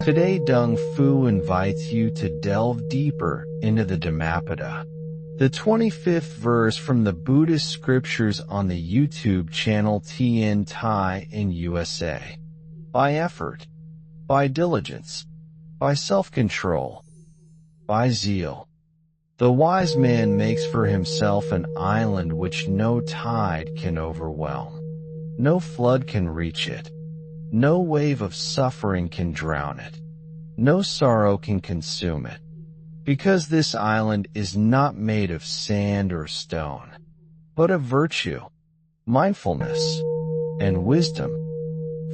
Today Dung Fu invites you to delve deeper into the Dhammapada, the 25th verse from the Buddhist scriptures on the YouTube channel TN Thai in USA. By effort, by diligence, by self-control, by zeal, the wise man makes for himself an island which no tide can overwhelm. No flood can reach it. No wave of suffering can drown it. No sorrow can consume it. Because this island is not made of sand or stone, but of virtue, mindfulness, and wisdom.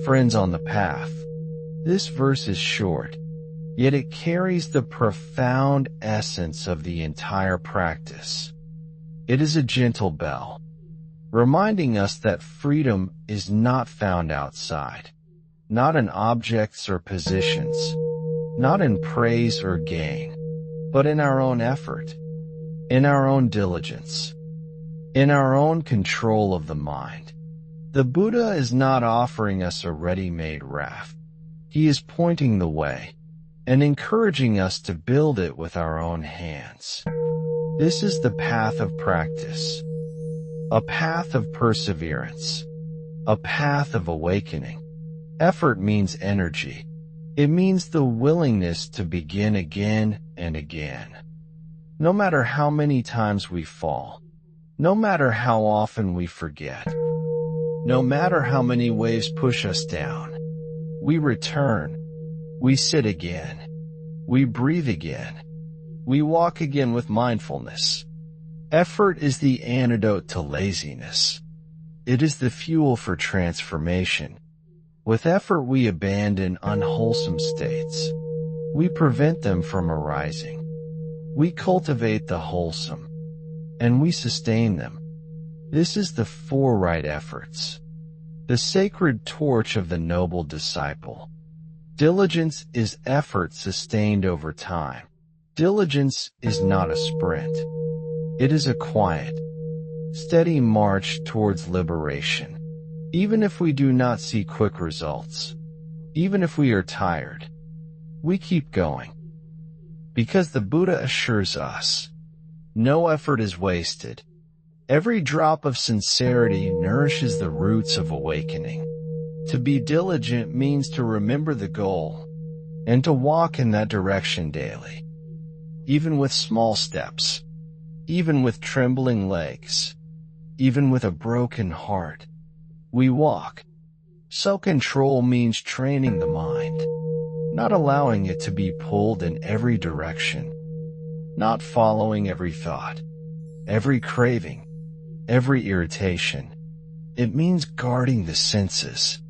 Friends on the path. This verse is short, yet it carries the profound essence of the entire practice. It is a gentle bell, reminding us that freedom is not found outside, not in objects or positions, not in praise or gain, but in our own effort, in our own diligence, in our own control of the mind. The Buddha is not offering us a ready-made raft. He is pointing the way and encouraging us to build it with our own hands. This is the path of practice, a path of perseverance, a path of awakening. Effort means energy. It means the willingness to begin again and again. No matter how many times we fall, no matter how often we forget, no matter how many waves push us down, we return, we sit again, we breathe again, we walk again with mindfulness. Effort is the antidote to laziness. It is the fuel for transformation. With effort we abandon unwholesome states. We prevent them from arising. We cultivate the wholesome, and we sustain them. This is the four right efforts, the sacred torch of the noble disciple. Diligence is effort sustained over time. Diligence is not a sprint. It is a quiet, steady march towards liberation. Even if we do not see quick results, even if we are tired, we keep going. Because the Buddha assures us, no effort is wasted. Every drop of sincerity nourishes the roots of awakening. To be diligent means to remember the goal and to walk in that direction daily. Even with small steps, even with trembling legs, even with a broken heart, we walk. Self-control means training the mind, not allowing it to be pulled in every direction, not following every thought, every craving, every irritation. It means guarding the senses,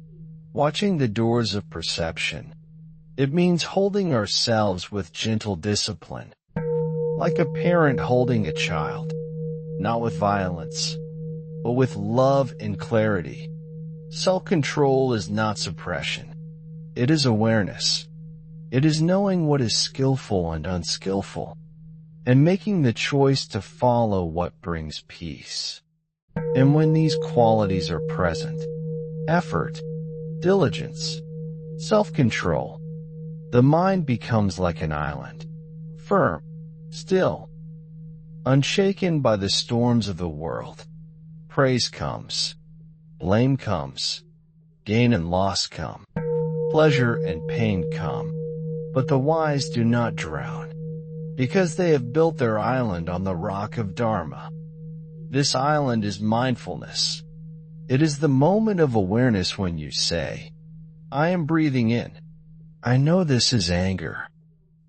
watching the doors of perception. It means holding ourselves with gentle discipline, like a parent holding a child, not with violence, but with love and clarity. Self-control is not suppression. It is awareness. It is knowing what is skillful and unskillful, and making the choice to follow what brings peace. And when these qualities are present, effort, diligence, self-control, the mind becomes like an island, firm, still, unshaken by the storms of the world. Praise comes, blame comes, gain and loss come, pleasure and pain come, but the wise do not drown, because they have built their island on the rock of Dharma. This island is mindfulness. It is the moment of awareness when you say, I am breathing in. I know this is anger.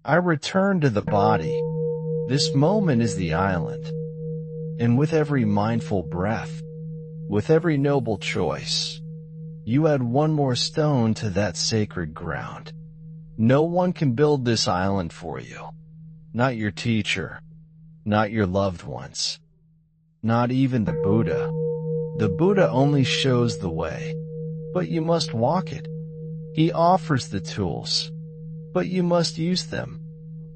I return to the body. This moment is the island. And with every mindful breath, with every noble choice, you add one more stone to that sacred ground. No one can build this island for you. Not your teacher, not your loved ones, not even the Buddha. The Buddha only shows the way, but you must walk it. He offers the tools, but you must use them.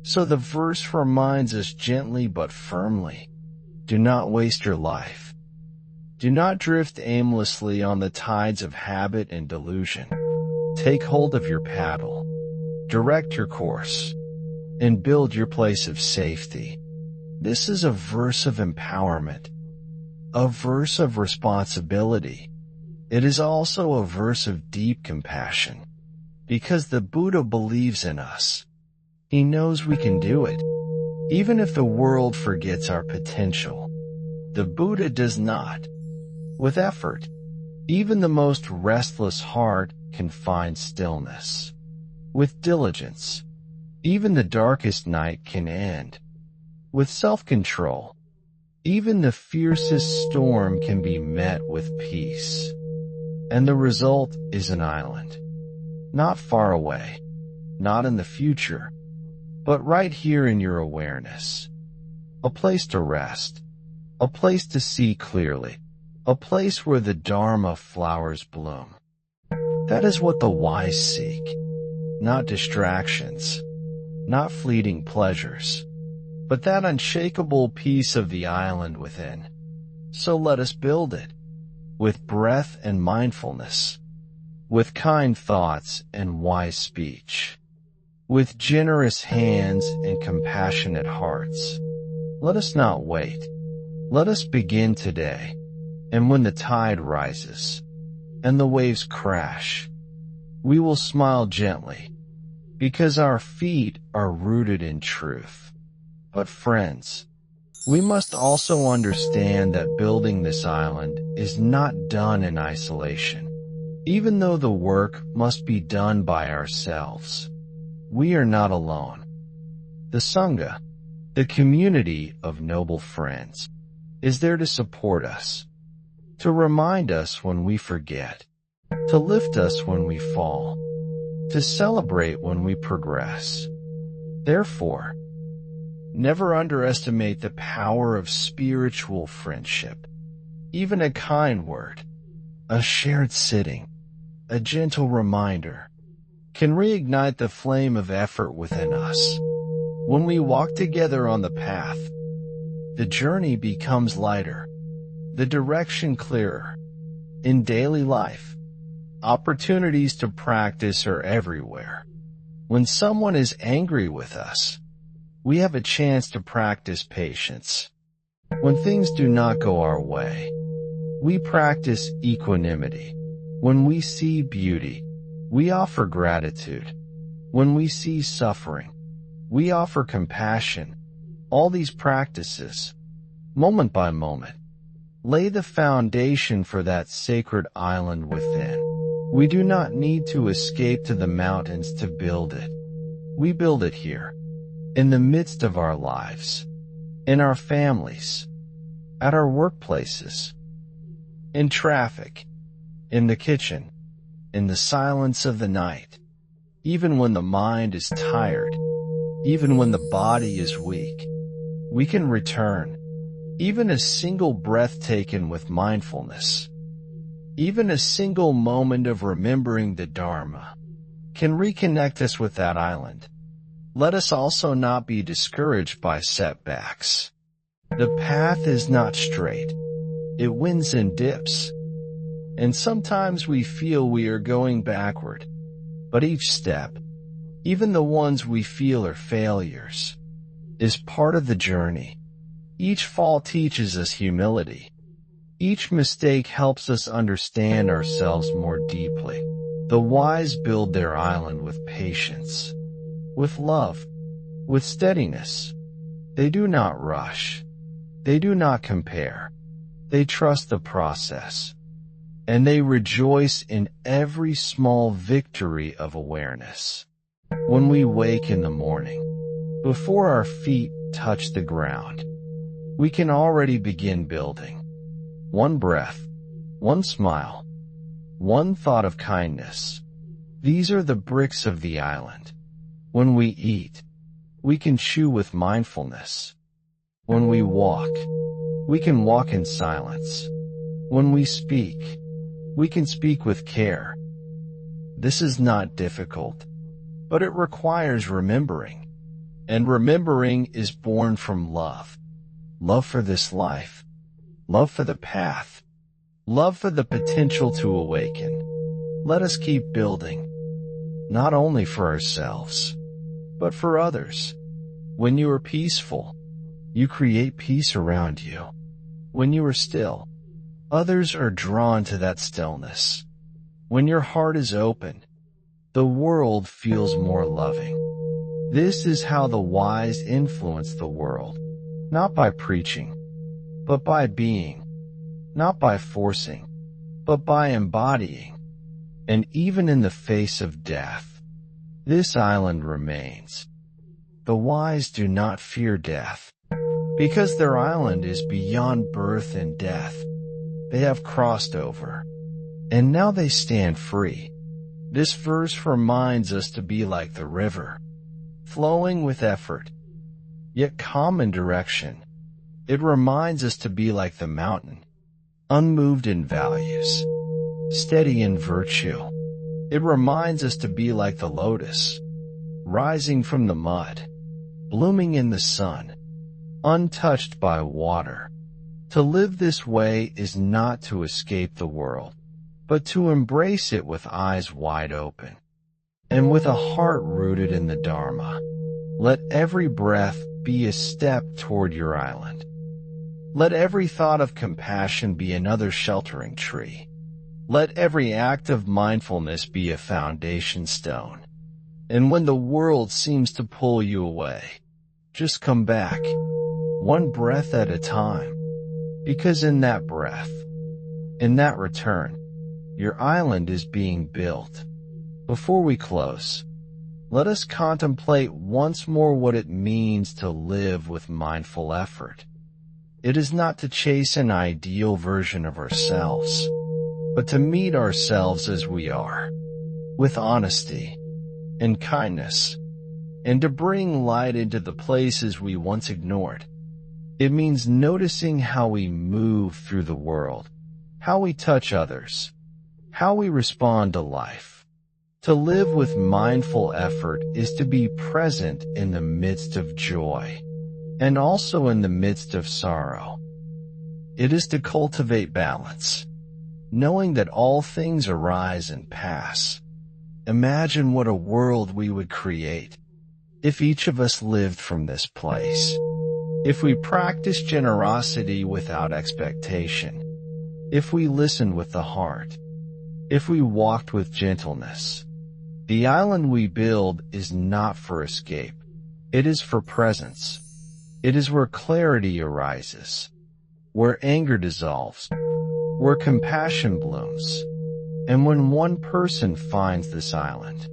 So the verse reminds us gently but firmly, do not waste your life. Do not drift aimlessly on the tides of habit and delusion. Take hold of your paddle. direct your course, and build your place of safety. This is a verse of empowerment, a verse of responsibility. It is also a verse of deep compassion, because the Buddha believes in us. He knows we can do it. Even if the world forgets our potential, the Buddha does not. With effort, even the most restless heart can find stillness. With diligence, even the darkest night can end. With self-control, even the fiercest storm can be met with peace. And the result is an island. Not far away, not in the future, but right here in your awareness. A place to rest, a place to see clearly, a place where the Dharma flowers bloom. That is what the wise seek, not distractions, not fleeting pleasures, but that unshakable peace of the island within. So let us build it, with breath and mindfulness, with kind thoughts and wise speech, with generous hands and compassionate hearts. Let us not wait. Let us begin today. And when the tide rises and the waves crash, we will smile gently, because our feet are rooted in truth. But friends, we must also understand that building this island is not done in isolation. Even though the work must be done by ourselves, we are not alone. The Sangha, the community of noble friends, is there to support us, to remind us when we forget, to lift us when we fall, to celebrate when we progress. Therefore, never underestimate the power of spiritual friendship. Even a kind word, a shared sitting, a gentle reminder can reignite the flame of effort within us. When we walk together on the path, the journey becomes lighter, the direction clearer. In daily life, opportunities to practice are everywhere. When someone is angry with us, we have a chance to practice patience. When things do not go our way, we practice equanimity. When we see beauty, we offer gratitude. When we see suffering, we offer compassion. All these practices, moment by moment, lay the foundation for that sacred island within. We do not need to escape to the mountains to build it. We build it here, in the midst of our lives, in our families, at our workplaces, in traffic, in the kitchen, in the silence of the night. Even when the mind is tired, even when the body is weak, we can return. Even a single breath taken with mindfulness, even a single moment of remembering the Dharma, can reconnect us with that island. Let us also not be discouraged by setbacks. The path is not straight. It winds and dips. And sometimes we feel we are going backward. But each step, even the ones we feel are failures, is part of the journey. Each fall teaches us humility. Each mistake helps us understand ourselves more deeply. The wise build their island with patience, with love, with steadiness. They do not rush. They do not compare. They trust the process. And they rejoice in every small victory of awareness. When we wake in the morning, before our feet touch the ground, we can already begin building. One breath, one smile, one thought of kindness. These are the bricks of the island. When we eat, we can chew with mindfulness. When we walk, we can walk in silence. When we speak, we can speak with care. This is not difficult, but it requires remembering. And remembering is born from love. Love for this life, love for the path, love for the potential to awaken. Let us keep building, not only for ourselves, but for others. When you are peaceful, you create peace around you. When you are still, others are drawn to that stillness. When your heart is open, the world feels more loving. This is how the wise influence the world, not by preaching, but by being, not by forcing, but by embodying. And even in the face of death, this island remains. The wise do not fear death, because their island is beyond birth and death. They have crossed over, and now they stand free. This verse reminds us to be like the river, flowing with effort, yet calm in direction. It reminds us to be like the mountain, unmoved in values, steady in virtue. It reminds us to be like the lotus, rising from the mud, blooming in the sun, untouched by water. To live this way is not to escape the world, but to embrace it with eyes wide open, and with a heart rooted in the Dharma. Let every breath be a step toward your island. Let every thought of compassion be another sheltering tree. Let every act of mindfulness be a foundation stone. And when the world seems to pull you away, just come back, one breath at a time. Because in that breath, in that return, your island is being built. Before we close, let us contemplate once more what it means to live with mindful effort. It is not to chase an ideal version of ourselves, but to meet ourselves as we are, with honesty and kindness, and to bring light into the places we once ignored. It means noticing how we move through the world, how we touch others, how we respond to life. To live with mindful effort is to be present in the midst of joy, and also in the midst of sorrow. It is to cultivate balance, knowing that all things arise and pass. Imagine what a world we would create if each of us lived from this place. If we practiced generosity without expectation, if we listened with the heart, if we walked with gentleness. The island we build is not for escape. It is for presence. It is where clarity arises, where anger dissolves, where compassion blooms. And when one person finds this island,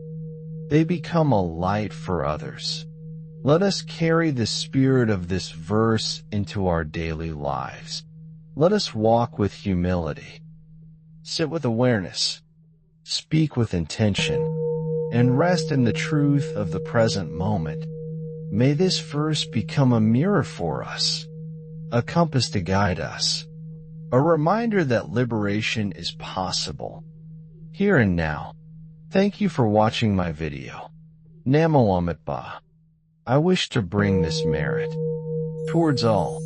they become a light for others. Let us carry the spirit of this verse into our daily lives. Let us walk with humility, sit with awareness, speak with intention, and rest in the truth of the present moment. May this verse become a mirror for us, a compass to guide us, a reminder that liberation is possible, here and now. Thank you for watching my video. Namo Amitba. I wish to bring this merit towards all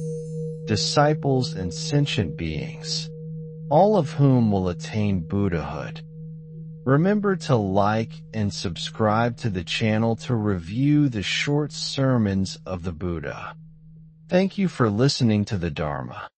disciples and sentient beings, all of whom will attain Buddhahood. Remember to like and subscribe to the channel to review the short sermons of the Buddha. Thank you for listening to the Dharma.